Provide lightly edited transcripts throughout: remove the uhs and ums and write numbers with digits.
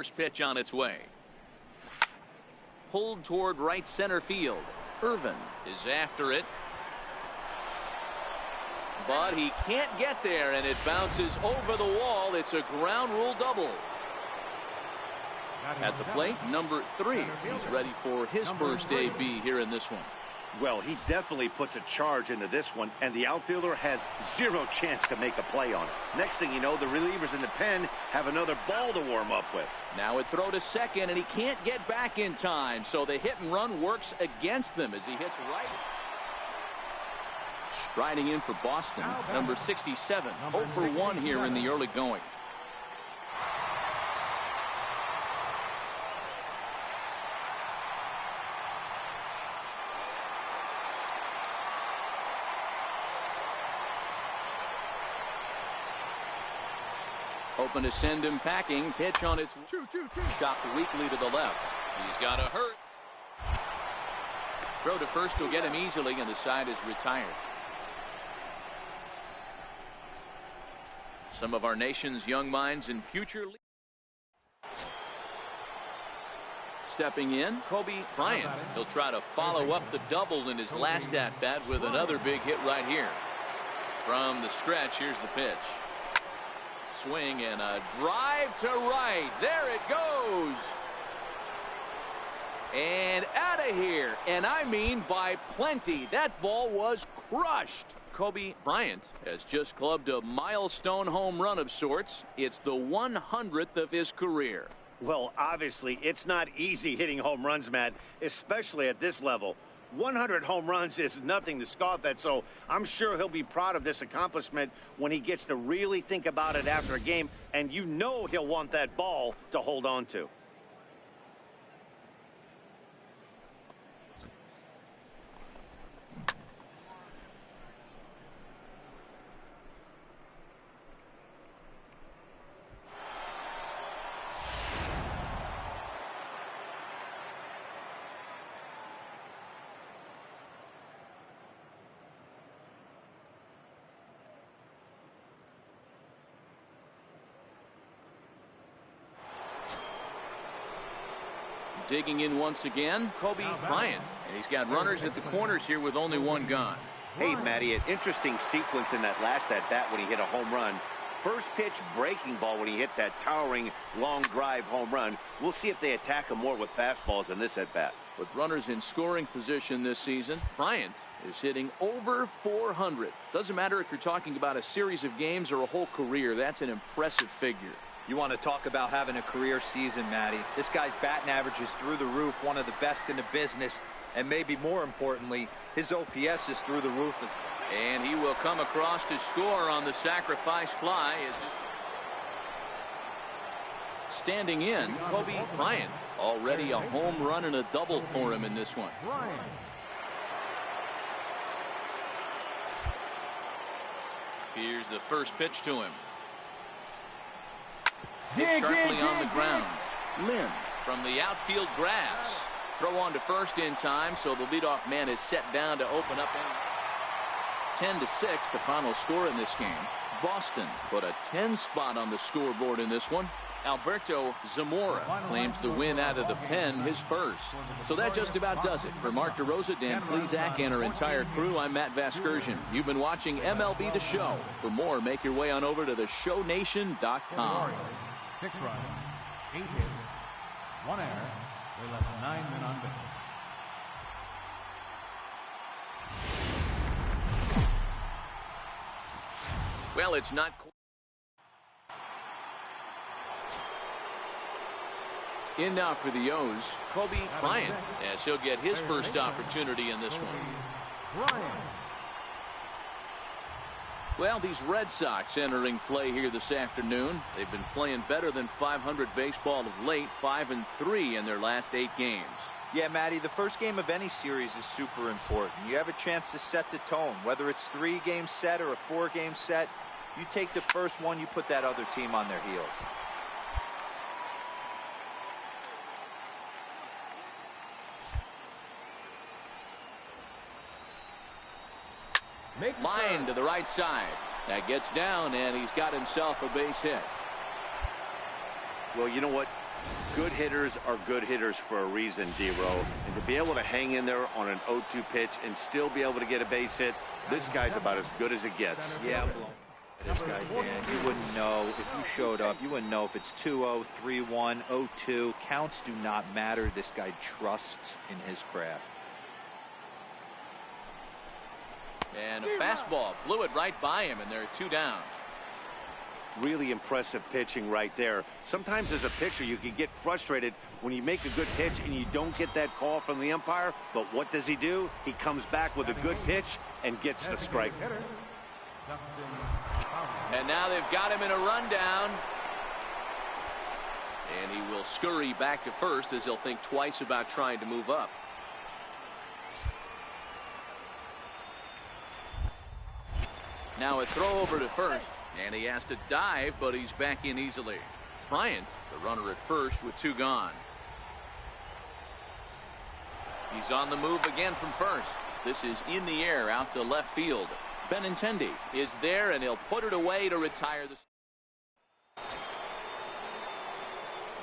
First pitch on its way. Pulled toward right center field. Irvin is after it. But he can't get there, and it bounces over the wall. It's a ground rule double. At the plate, number 3. He's ready for his first AB here in this one. Well, he definitely puts a charge into this one, and the outfielder has zero chance to make a play on it. Next thing you know, the relievers in the pen have another ball to warm up with. Now a throw to second, and he can't get back in time, so the hit and run works against them as he hits right. Striding in for Boston, number 67, 0 for 1 here in the early going. Open to send him packing. Pitch on its chopped weakly to the left. He's got a hurt. Throw to first will get him easily, and the side is retired. Some of our nation's young minds and future stepping in, Kobe Bryant. He'll try to follow up the double in his last at-bat with another big hit right here. From the stretch, here's the pitch. Swing and a drive to right. There it goes. And out of here. And I mean by plenty. That ball was crushed. Kobe Bryant has just clubbed a milestone home run of sorts. It's the 100th of his career. Well, obviously, it's not easy hitting home runs, Matt, especially at this level. 100 home runs is nothing to scoff at, so I'm sure he'll be proud of this accomplishment when he gets to really think about it after a game, and you know he'll want that ball to hold on to. Digging in once again, Kobe Bryant. And he's got runners at the corners here with only one gone. Hey, Matty, an interesting sequence in that last at-bat when he hit a home run. First pitch breaking ball when he hit that towering long drive home run. We'll see if they attack him more with fastballs in this at-bat. With runners in scoring position this season, Bryant is hitting over 400. Doesn't matter if you're talking about a series of games or a whole career. That's an impressive figure. You want to talk about having a career season, Matty. This guy's batting average is through the roof, one of the best in the business, and maybe more importantly, his OPS is through the roof. And he will come across to score on the sacrifice fly. Standing in, Kobe Bryant. Already a home run and a double for him in this one. Here's the first pitch to him. Hit sharply on the ground. Lynn from the outfield grass. Throw on to first in time, so the leadoff man is set down to open up. 10-6, the final score in this game. Boston put a 10 spot on the scoreboard in this one. Alberto Zamora claims the win out of the pen, his first. So that just about does it. For Mark DeRosa, Dan Plesac, and our entire crew, I'm Matt Vasgersian. You've been watching MLB The Show. For more, make your way on over to theshownation.com. 6 runs, 8 hits, 1 error. They left 9 men on base. Well, it's not. In now for the O's, Kobe Bryant, as he'll get his first opportunity in this one. Well, these Red Sox entering play here this afternoon. They've been playing better than 500 baseball of late, 5-3 in their last 8 games. Yeah, Matty, the first game of any series is super important. You have a chance to set the tone, whether it's 3-game set or a 4-game set. You take the first one, you put that other team on their heels. Line to the right side. That gets down, and he's got himself a base hit. Well, you know what? Good hitters are good hitters for a reason, D-Row. And to be able to hang in there on an 0-2 pitch and still be able to get a base hit, this guy's about as good as it gets. Yeah, this guy, Dan, you wouldn't know if you showed up. You wouldn't know if it's 2-0, 3-1, 0-2. Counts do not matter. This guy trusts in his craft. And a fastball blew it right by him, and there are 2 down. Really impressive pitching right there. Sometimes as a pitcher, you can get frustrated when you make a good pitch and you don't get that call from the umpire. But what does he do? He comes back with a good pitch and gets the strike. And now they've got him in a rundown. And he will scurry back to first as he'll think twice about trying to move up. Now a throw over to first. And he has to dive, but he's back in easily. Bryant, the runner at first with 2 gone. He's on the move again from first. This is in the air out to left field. Benintendi is there, and he'll put it away to retire the.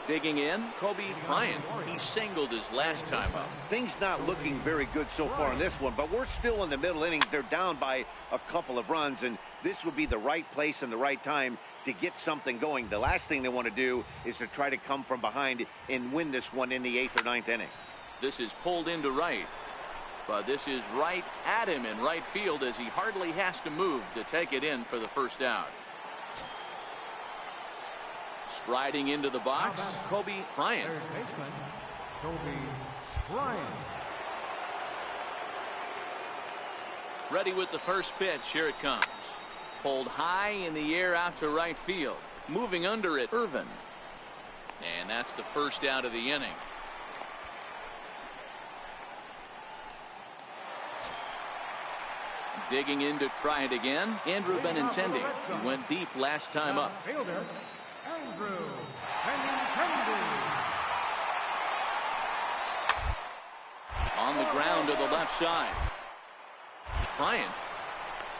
Digging in, Kobe Bryant. He singled his last time up. Things not looking very good so far in this one, but we're still in the middle innings. They're down by a couple of runs, and this would be the right place and the right time to get something going. The last thing they want to do is to try to come from behind and win this one in the 8th or 9th inning. This is pulled into right, but this is right at him in right field as he hardly has to move to take it in for the first out. Striding into the box, Kobe Bryant. Third baseman, Kobe Bryant. Ready with the first pitch. Here it comes. Pulled high in the air out to right field. Moving under it, Irvin. And that's the first out of the inning. Digging in to try it again, Andrew Benintendi. He went deep last time up. Fielder, Andrew Benintendi. On the ground to the left side. Bryant.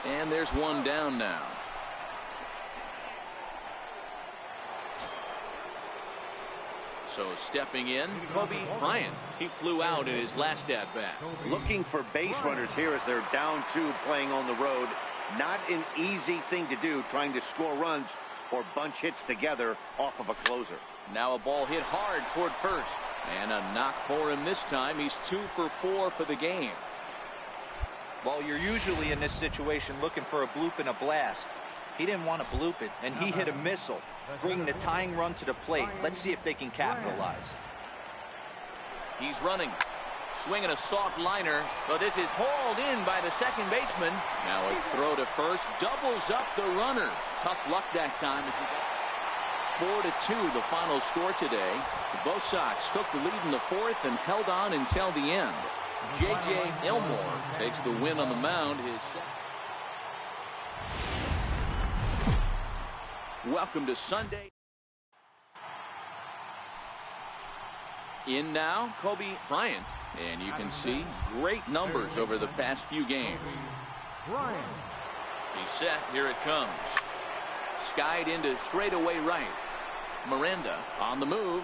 And there's 1 down now. So stepping in, Kobe Bryant. He flew out in his last at bat. Looking for base runners here as they're down 2 playing on the road. Not an easy thing to do, trying to score runs or bunch hits together off of a closer. Now a ball hit hard toward first. And a knock for him this time. He's 2 for 4 for the game. Well, you're usually in this situation looking for a bloop and a blast. He didn't want to bloop it, and he hit a missile, bringing the tying run to the plate. Let's see if they can capitalize. He's running. Swinging a soft liner, but this is hauled in by the second baseman. Now a throw to first, doubles up the runner. Tough luck that time as he got 4-2 the final score today. Both Sox took the lead in the 4th and held on until the end. J.J. Elmore takes the win on the mound. His welcome to Sunday. In now, Kobe Bryant. And you can see great numbers over the past few games. He's set. Here it comes. Skied into straightaway right. Miranda on the move.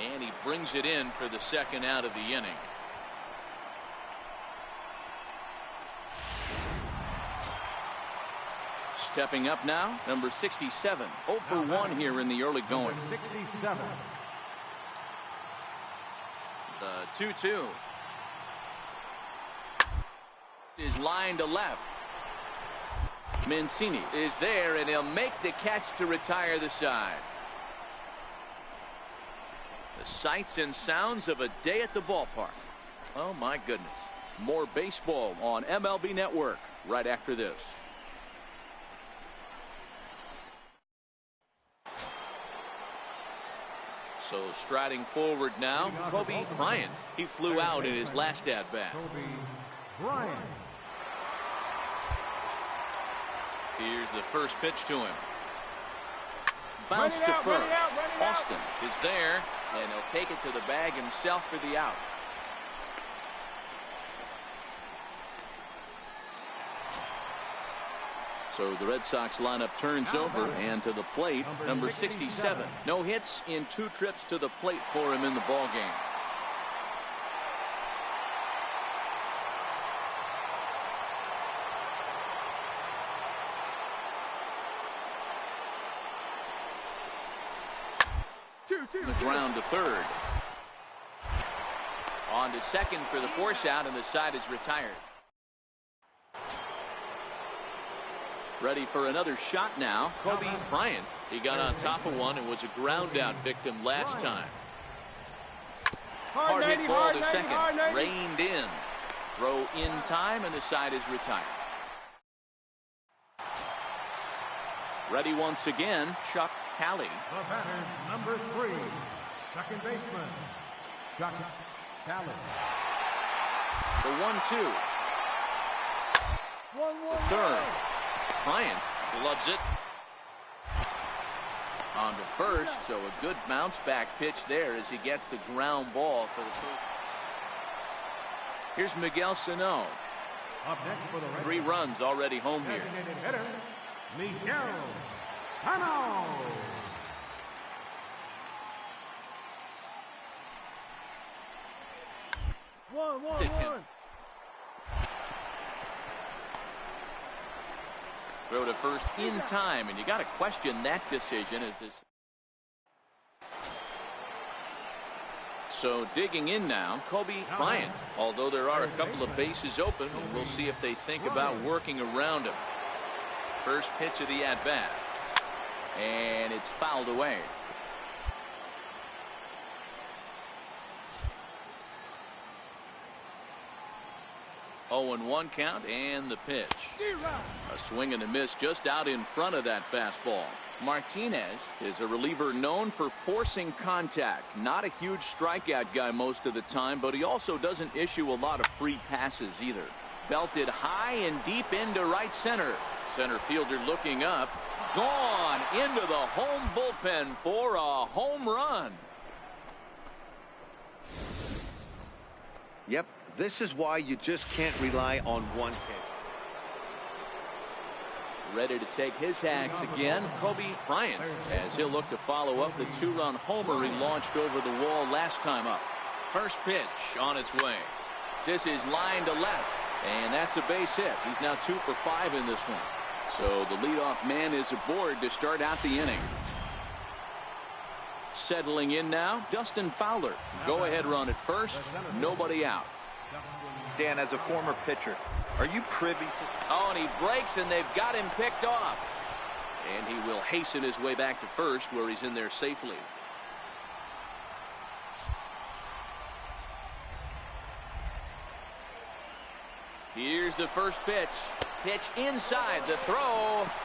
And he brings it in for the second out of the inning. Stepping up now, number 67. 0 for 1 here in the early going. 67. The 2-2 is lined to left. Mancini is there, and he'll make the catch to retire the side. The sights and sounds of a day at the ballpark. Oh my goodness. More baseball on MLB Network right after this. So striding forward now, Kobe Bryant. He flew out in his last at bat. Kobe Bryant. Here's the first pitch to him. Bounce to first. Austin is there, and he'll take it to the bag himself for the out. So the Red Sox lineup turns over, and to the plate, number 67. No hits in 2 trips to the plate for him in the ball game. The ground to third. On to second for the force out, and the side is retired. Ready for another shot now. Kobe Bryant. He got on top of one and was a ground out victim last time. Hard hit ball to second. Reined in. Throw in time, and the side is retired. Ready once again, Chuck Talley. The batter, number 3, second baseman, Chuck Talley. The 1-2. Third. Bryant gloves it. On to first, so a good bounce back pitch there as he gets the ground ball for the first. Here's Miguel Sano. Up next for the Red 3 runs already home here. designated hitter, Miguel Sano. One. Throw to first in time, and you got to question that decision as this. So digging in now, Kobe Bryant. Although there are a couple of bases open, and we'll see if they think about working around him. First pitch of the at-bat, and it's fouled away. 0-1 count, and the pitch. A swing and a miss just out in front of that fastball. Martinez is a reliever known for forcing contact. Not a huge strikeout guy most of the time, but he also doesn't issue a lot of free passes either. Belted high and deep into right center. Center fielder looking up. Gone into the home bullpen for a home run. Yep, this is why you just can't rely on one pitch. Ready to take his hacks again, Kobe Bryant, as he'll look to follow up the 2-run homer he launched over the wall last time up. First pitch on its way. This is line to left, and that's a base hit. He's now 2 for 5 in this one. So the leadoff man is aboard to start out the inning. Settling in now, Dustin Fowler. Go ahead run at first, nobody out. Dan, as a former pitcher, are you privy to... Oh, and he breaks, and they've got him picked off. And he will hasten his way back to first, where he's in there safely. Here's the first pitch. Pitch inside the throw.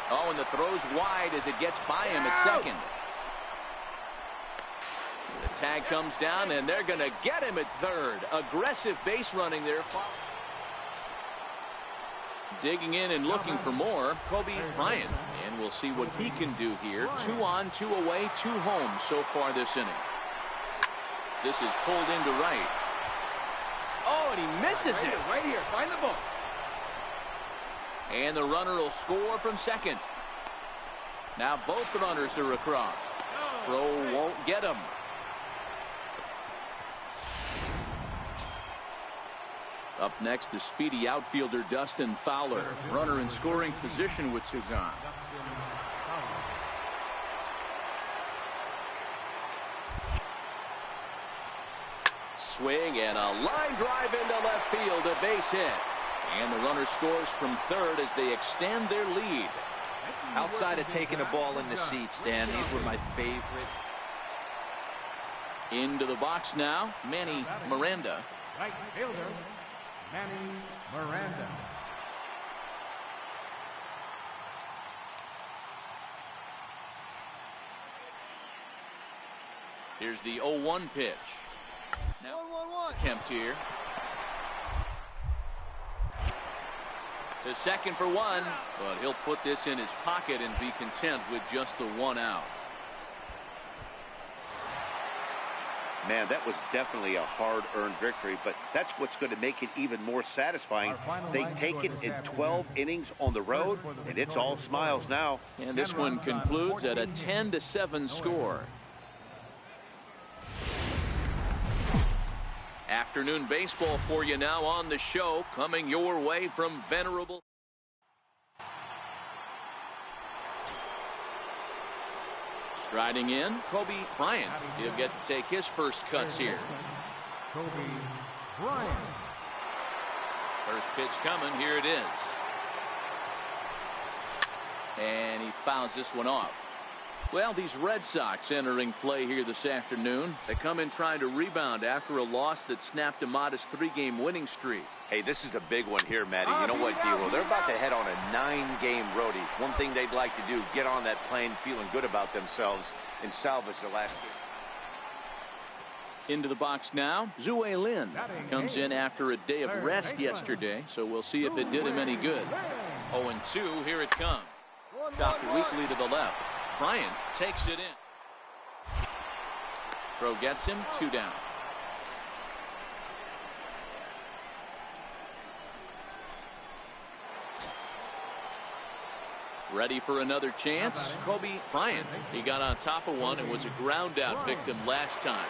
Oh, and the throw's wide as it gets by him at second. The tag comes down, and they're going to get him at third. Aggressive base running there. Digging in and looking for more, Kobe Bryant. And we'll see what he can do here. 2 on, 2 away, 2 home so far this inning. This is pulled into right. Oh, and he misses it. Right here. Find the ball. And the runner will score from second. Now both runners are across. Throw won't get him. Up next, the speedy outfielder Dustin Fowler. Runner in scoring position with 2 gone. Swing and a line drive into left field, a base hit. And the runner scores from third as they extend their lead. Outside of taking a ball in the seats, Dan, these were my favorite. Into the box now, Manny Miranda. Right fielder, Manny Miranda. Here's the 0-1 pitch. Now, attempt here. To second for 1, but he'll put this in his pocket and be content with just the 1 out. Man, that was definitely a hard-earned victory, but that's what's going to make it even more satisfying. They take it in 12 innings on the road, and it's all smiles now. And this one concludes at a 10-7 score. Afternoon baseball for you now on the show, coming your way from Venerable. Striding in, Kobe Bryant. He'll get to take his first cuts here. Kobe Bryant. First pitch coming. Here it is. And he fouls this one off. Well, these Red Sox entering play here this afternoon. They come in trying to rebound after a loss that snapped a modest 3-game winning streak. Hey, this is a big one here, Matty. You know what, D-Roll? They're about to head on a 9-game roadie. One thing they'd like to do, get on that plane feeling good about themselves and salvage the last game. Into the box now, Zue Lin comes in after a day of rest yesterday, so we'll see if it did him any good. 0-2, here it comes. Chopped weakly to the left. Bryant takes it in. Throw gets him, 2 down. Ready for another chance. Kobe Bryant. He got on top of one and was a ground out victim last time.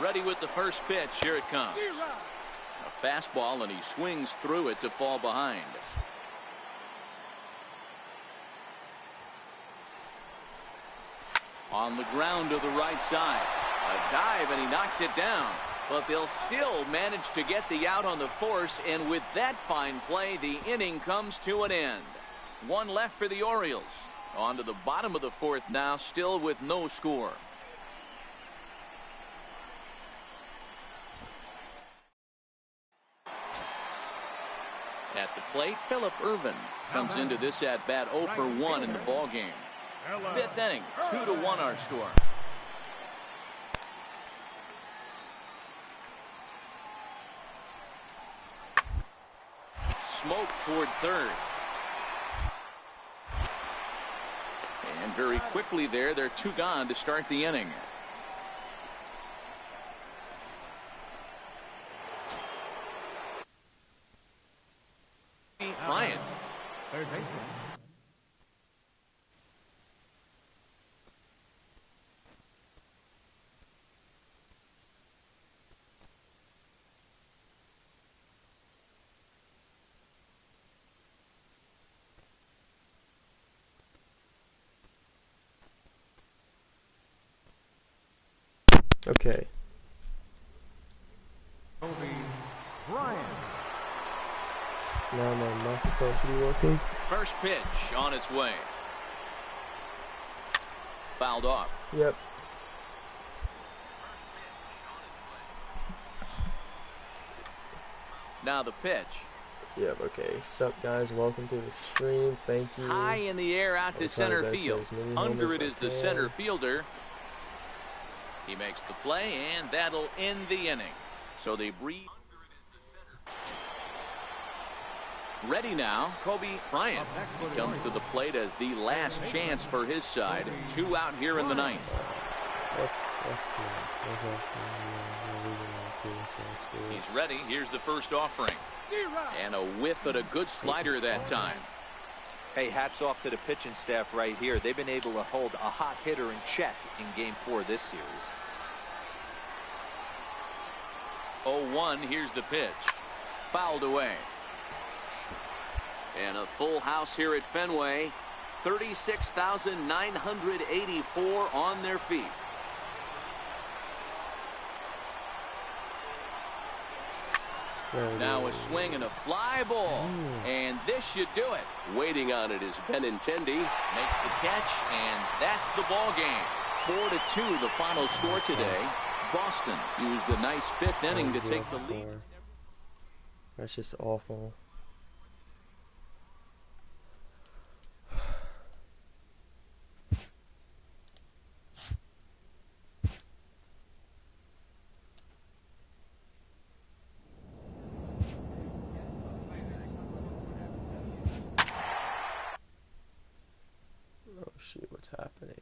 Ready with the first pitch. Here it comes. A fastball, and he swings through it to fall behind. On the ground to the right side. A dive, and he knocks it down. But they'll still manage to get the out on the force, and with that fine play, the inning comes to an end. One left for the Orioles. On to the bottom of the 4th now, still with no score. At the plate, Phillip Ervin comes into this at-bat 0 for 1 in the ballgame. 5th inning, 2-1 our score. Smoke toward third. And very quickly there, they're 2 gone to start the inning. Bryant. Third baseman. Okay. Kobe Bryant. Now my microphone should be working. First pitch on its way. Fouled off. Yep. Now the pitch. Yep, okay. Sup guys, welcome to the stream. Thank you. High in the air out to center field. Under it is the center fielder. He makes the play, and that'll end the inning. So they breathe. Ready now, Kobe Bryant. He comes to the plate as the last chance for his side. 2 out here in the 9th. He's ready. Here's the first offering. And a whiff at a good slider that time. Hey, hats off to the pitching staff right here. They've been able to hold a hot hitter in check in Game 4 this series. 0-1, here's the pitch. Fouled away. And a full house here at Fenway. 36,984 on their feet. Now a swing and a fly ball. And this should do it. Waiting on it is Benintendi. Makes the catch, and that's the ball game. 4-2 the final score today. Boston used a nice 5th inning to take the lead. That's just awful. Oh shit, what's happening?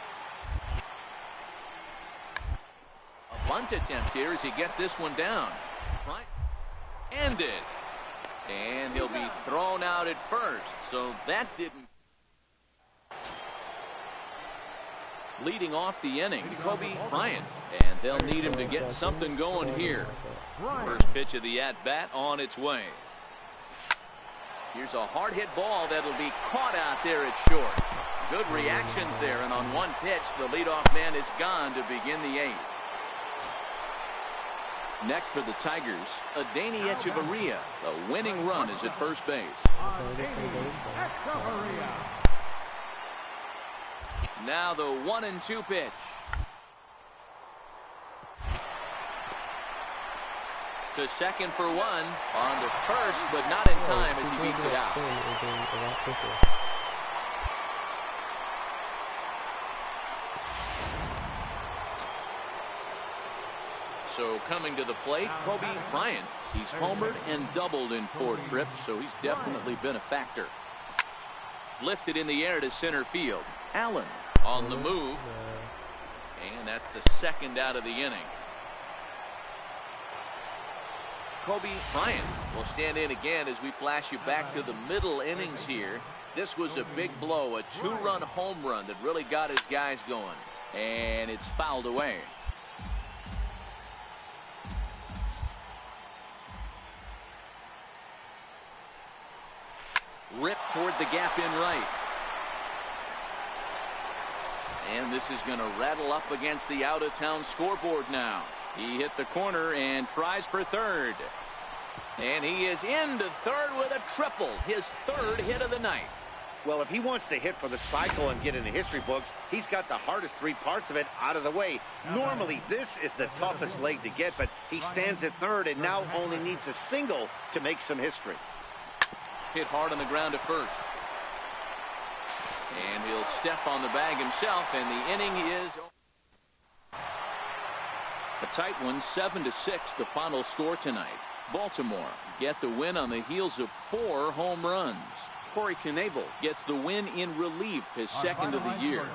bunt attempt here as he gets this one down. Right. Ended. And he'll be thrown out at first. So that didn't. Leading off the inning, Kobe Bryant. And they'll need him to get something going here. First pitch of the at-bat on its way. Here's a hard hit ball that'll be caught out there at short. Good reactions there, and on one pitch, the leadoff man is gone to begin the eighth. Next for the Tigers, Adeiny Hechavarria. The winning run is at first base. Now the 1-2 pitch. To second for one, on to first, but not in time as he beats it out. So coming to the plate, Kobe Bryant. He's homered and doubled in 4 trips, so he's definitely been a factor. Lifted in the air to center field. Allen on the move. And that's the second out of the inning. Kobe Bryant will stand in again as we flash you back to the middle innings here. This was a big blow, a 2-run home run that really got his guys going. And it's fouled away. Ripped toward the gap in right. And this is going to rattle up against the out-of-town scoreboard now. He hit the corner and tries for third. And he is into third with a triple. His 3rd hit of the night. Well, if he wants to hit for the cycle and get in the history books, he's got the hardest 3 parts of it out of the way. Normally, this is the toughest leg to get, but he stands at third and now only needs a single to make some history. Hit hard on the ground at first. And he'll step on the bag himself, and the inning is a tight one, 7-6, the final score tonight. Baltimore get the win on the heels of 4 home runs. Corey Knebel gets the win in relief, his 2nd of the year.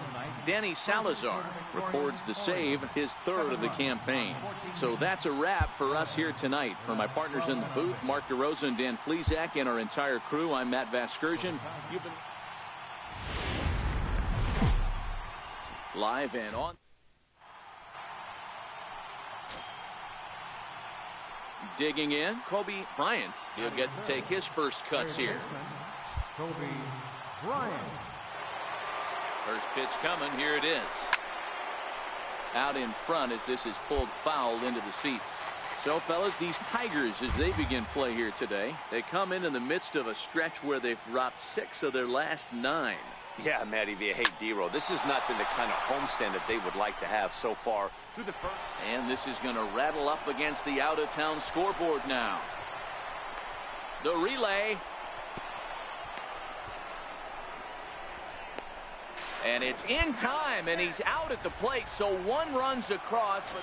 Danny Salazar records the save, his 3rd of the campaign. So that's a wrap for us here tonight. For my partners in the booth, Mark DeRosa and Dan Plesac, and our entire crew, I'm Matt Vasgersian. You've been live and on. Digging in, Kobe Bryant. He'll get to take his first cuts here. Kobe Bryant. First pitch coming. Here it is. Out in front as this is pulled foul into the seats. So, fellas, these Tigers, as they begin play here today, they come in the midst of a stretch where they've dropped 6 of their last 9. Yeah, Matty, if you hate D-Row, this has not been the kind of homestand that they would like to have so far through the first. And this is going to rattle up against the out-of-town scoreboard now. The relay. And it's in time, and he's out at the plate, so 1 run's across. But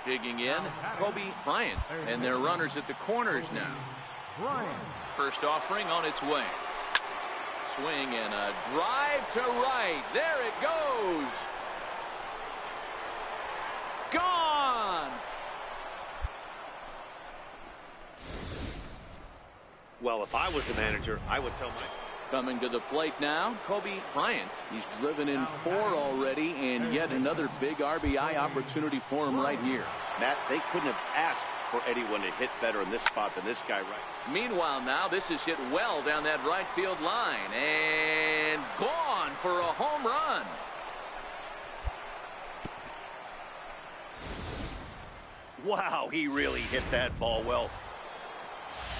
digging in, Kobe Bryant, and their runners at the corners now. First offering on its way. Swing and a drive to right. There it goes. Gone. Well, if I was the manager, I would tell my... Coming to the plate now, Kobe Bryant. He's driven in 4 already, and yet another big RBI opportunity for him right here. Matt, they couldn't have asked for anyone to hit better in this spot than this guy right. Meanwhile, now this is hit well down that right field line, and gone for a home run. Wow, he really hit that ball well.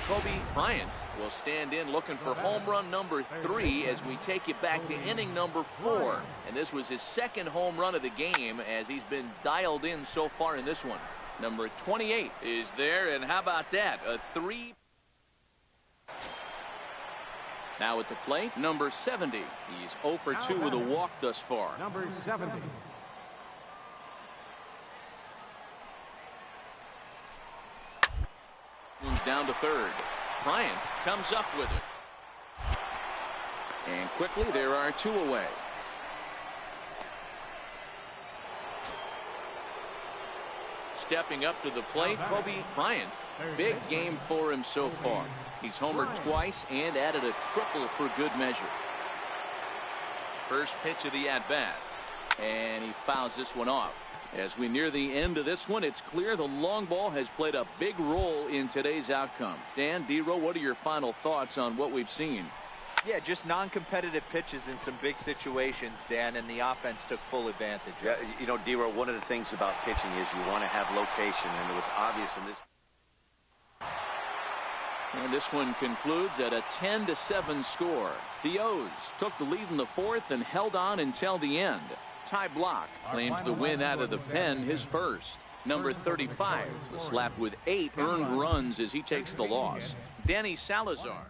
Kobe Bryant will stand in looking for home run number 3 as we take you back to inning number 4. And this was his 2nd home run of the game as he's been dialed in so far in this one. Number 28 is there, and how about that? A 3. Now at the plate, number 70. He's 0 for 2 with a walk thus far. Number 70. Moves down to third. Bryant comes up with it. And quickly there are 2 away. Stepping up to the plate, Kobe Bryant. Big game for him so far. He's homered twice and added a triple for good measure. First pitch of the at-bat. And he fouls this one off. As we near the end of this one, it's clear the long ball has played a big role in today's outcome. Dan, D-Row, what are your final thoughts on what we've seen? Yeah, just non-competitive pitches in some big situations, Dan, and the offense took full advantage. Yeah, you know, D-Row, one of the things about pitching is you want to have location, and it was obvious in this. And this one concludes at a 10-7 score. The O's took the lead in the fourth and held on until the end. Ty Blach claims the win out of the pen, his first. Number 35 was slapped with 8 earned runs as he takes the loss. Danny Salazar.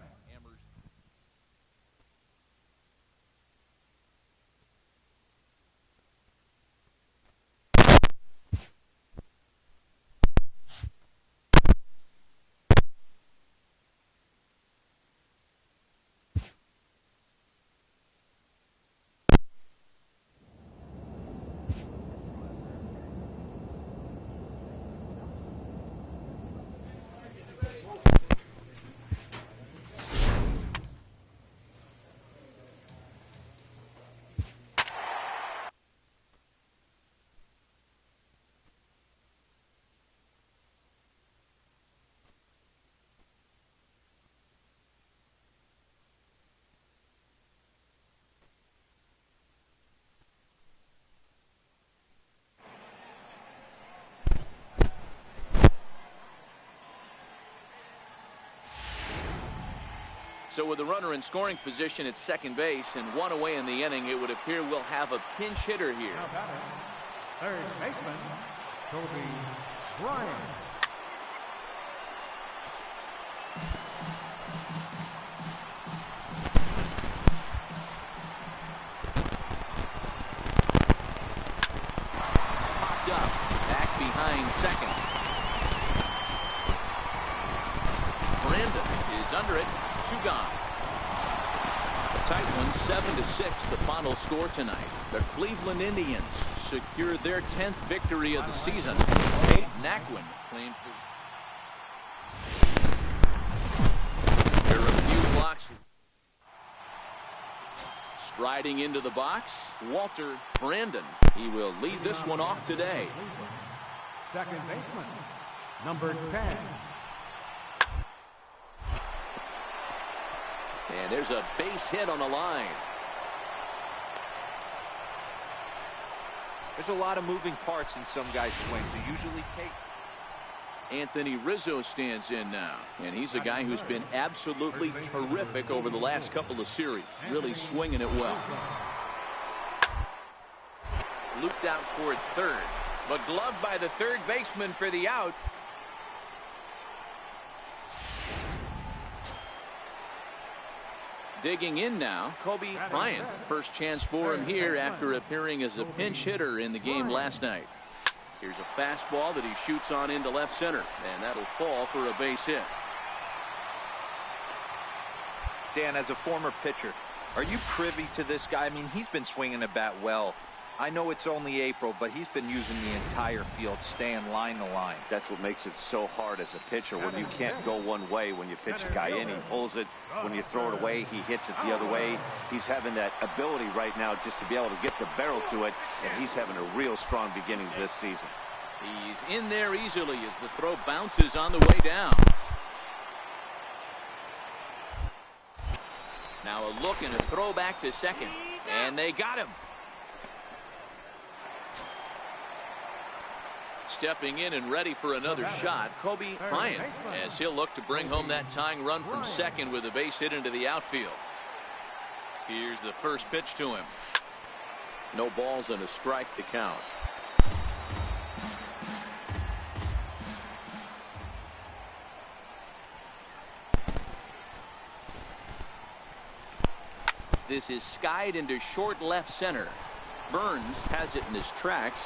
So with a runner in scoring position at second base and 1 away in the inning, it would appear we'll have a pinch hitter here. Now batter, third baseman, Kobe Bryant. Popped up, back behind second. Brandon is under it. 2 gone. A tight one, 7-6, the final score tonight. The Cleveland Indians secured their 10th victory of the season. Tate Naquin claims there are a few blocks. Striding into the box, Walter Brandon. He will lead this one off today. Second baseman, number 10. And there's a base hit on the line. There's a lot of moving parts in some guys' swings. It usually takes. Anthony Rizzo stands in now, and he's a guy who's been absolutely terrific over the last couple of series, really swinging it well. Looped out toward third, but gloved by the third baseman for the out. Digging in now, Kobe Bryant. First chance for him here after appearing as a pinch hitter in the game last night. Here's a fastball that he shoots on into left center, and that'll fall for a base hit. Dan, as a former pitcher, are you privy to this guy? I mean, he's been swinging the bat well. I know it's only April, but he's been using the entire field, staying line to line. That's what makes it so hard as a pitcher when you can't go one way. When you pitch a guy in, he pulls it. When you throw it away, he hits it the other way. He's having that ability right now just to be able to get the barrel to it, and he's having a real strong beginning to this season. He's in there easily as the throw bounces on the way down. Now a look and a throw back to second, and they got him. Stepping in and ready for another shot, Kobe Bryant, as he'll look to bring home that tying run from second with a base hit into the outfield. Here's the first pitch to him. No balls and a strike to count. This is skied into short left center. Burns has it in his tracks.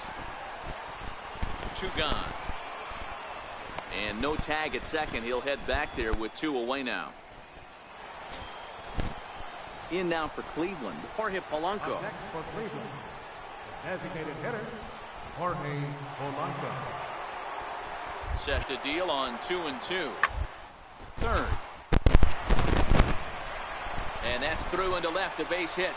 2 gone. And no tag at second. He'll head back there with 2 away now. In now for Cleveland, Jorge Polanco. Up next for Cleveland, designated hitter, Jorge Polanco. Set to deal on 2-2. Third. And that's through into left, a base hit.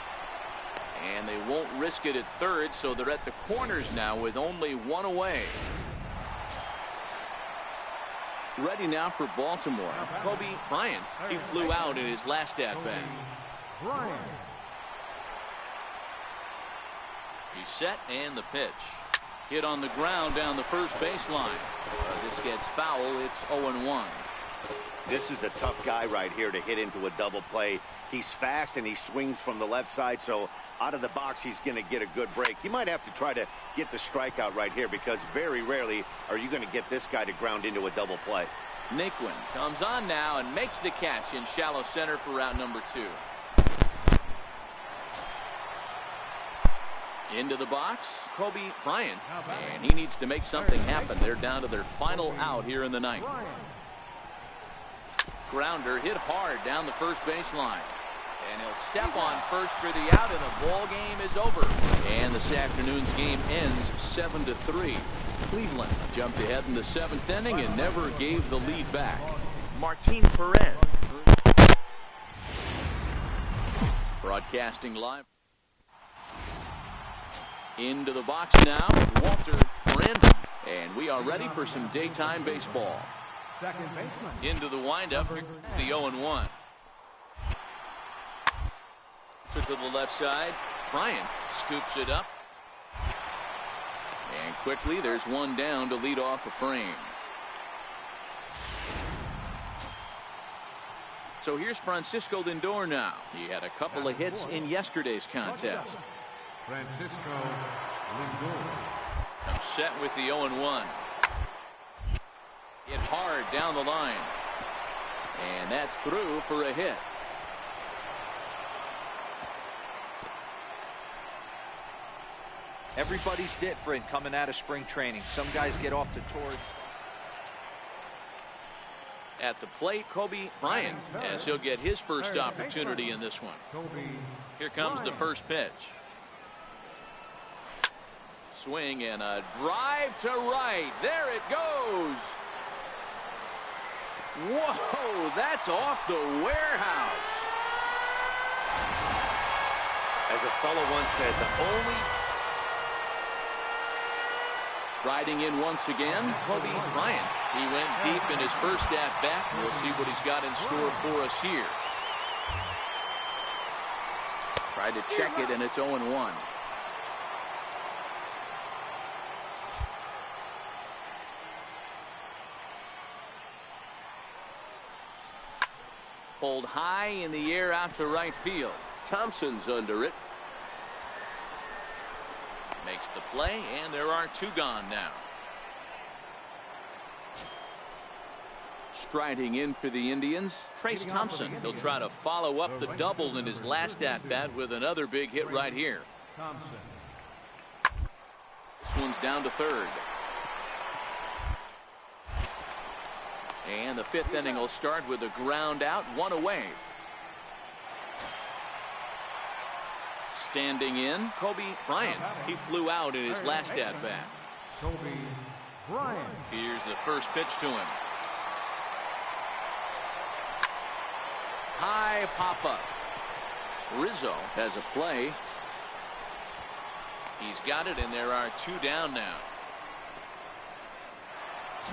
And they won't risk it at third, so they're at the corners now with only one away. Ready now for Baltimore. Kobe Bryant. He flew out in his last at-bat. He's set, and the pitch. Hit on the ground down the first baseline. This gets foul. It's 0-1. This is a tough guy right here to hit into a double play. He's fast and he swings from the left side, so out of the box he's going to get a good break. You might have to try to get the strikeout right here because very rarely are you going to get this guy to ground into a double play. Naquin comes on now and makes the catch in shallow center for route number 2. Into the box, Kobe Bryant, and he needs to make something happen. They're down to their final out here in the ninth. Grounder hit hard down the first baseline. And he'll step on first for the out, and the ball game is over. And this afternoon's game ends 7-3. Cleveland jumped ahead in the 7th inning and never gave the lead back. Martin Perez. Broadcasting live. Into the box now, Walter Brandon. And we are ready for some daytime baseball. Second baseman. Into the windup, the 0-1. To the left side, Bryant scoops it up. And quickly, there's one down to lead off the frame. So here's Francisco Lindor now. He had a couple of hits in yesterday's contest. Francisco Lindor. I'm set with the 0-1. Hit hard down the line. And that's through for a hit. Everybody's different coming out of spring training. Some guys get off to tours. At the plate, Kobe Bryant, as he'll get his first opportunity in this one. Here comes the first pitch. Swing and a drive to right. There it goes. Whoa, that's off the warehouse. As a fellow once said, the only... Riding in once again, Kobe Bryant. He went deep in his first at-bat. We'll see what he's got in store for us here. Tried to check it, and it's 0-1. Pulled high in the air out to right field. Thompson's under it. Makes the play, and there are two gone now. Striding in for the Indians, Trace Thompson. He'll try to follow up the double in his last at-bat with another big hit right here. This one's down to third. And the 5th inning will start with a ground out, one away. Standing in, Kobe Bryant. He flew out in his last at-bat. Kobe Bryant. Here's the first pitch to him. High pop-up. Rizzo has a play. He's got it, and there are two down now.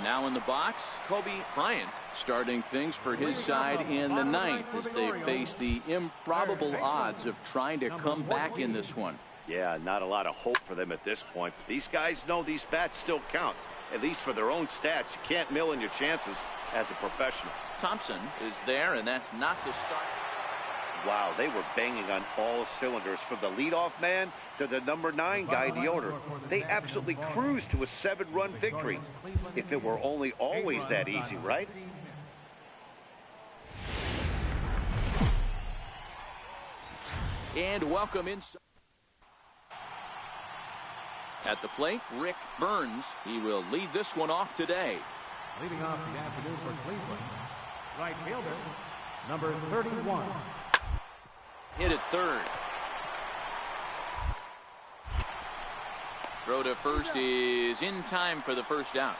Now in the box, Kobe Bryant starting things for his side in the ninth as they face the improbable odds of trying to come back in this one. Yeah, not a lot of hope for them at this point. But these guys know these bats still count, at least for their own stats. You can't mill in your chances as a professional. Thompson is there, and that's not the start. Wow, they were banging on all cylinders from the leadoff man to the number 9 guy in the order. They absolutely cruised to a 7-run victory. If it were only always that easy, right? And welcome inside. At the plate, Rick Burns. He will lead this one off today. Leading off the afternoon for Cleveland, right fielder, number 31. Hit at third. Throw to first is in time for the first out.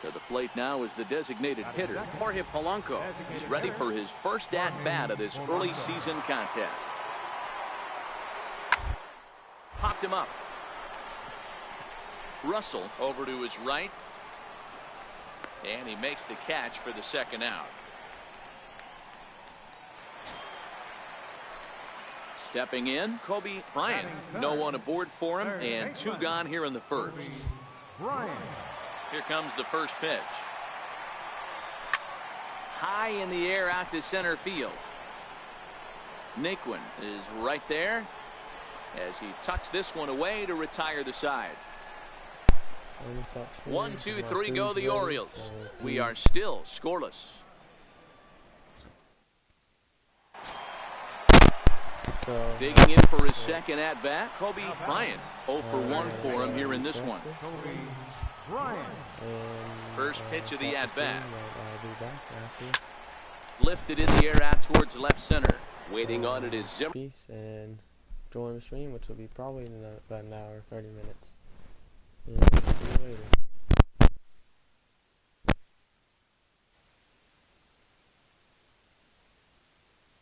To the plate now is the designated hitter, Jorge Polanco. He's ready for his first at-bat of this early season contest. Popped him up. Russell over to his right. And he makes the catch for the second out. Stepping in, Kobe Bryant. No one aboard for him, and 2 gone here in the first. Here comes the first pitch. High in the air out to center field. Naquin is right there as he tucks this one away to retire the side. 1, 2, 3 go the Orioles. We are still scoreless. Digging in for his second at-bat, Kobe Bryant. 0 for 1 for him here in this one. First pitch of the at-bat. Lifted in the air out towards left center. Waiting on it is Zimmerman. And join the stream, which will be probably in about an hour, 30 minutes.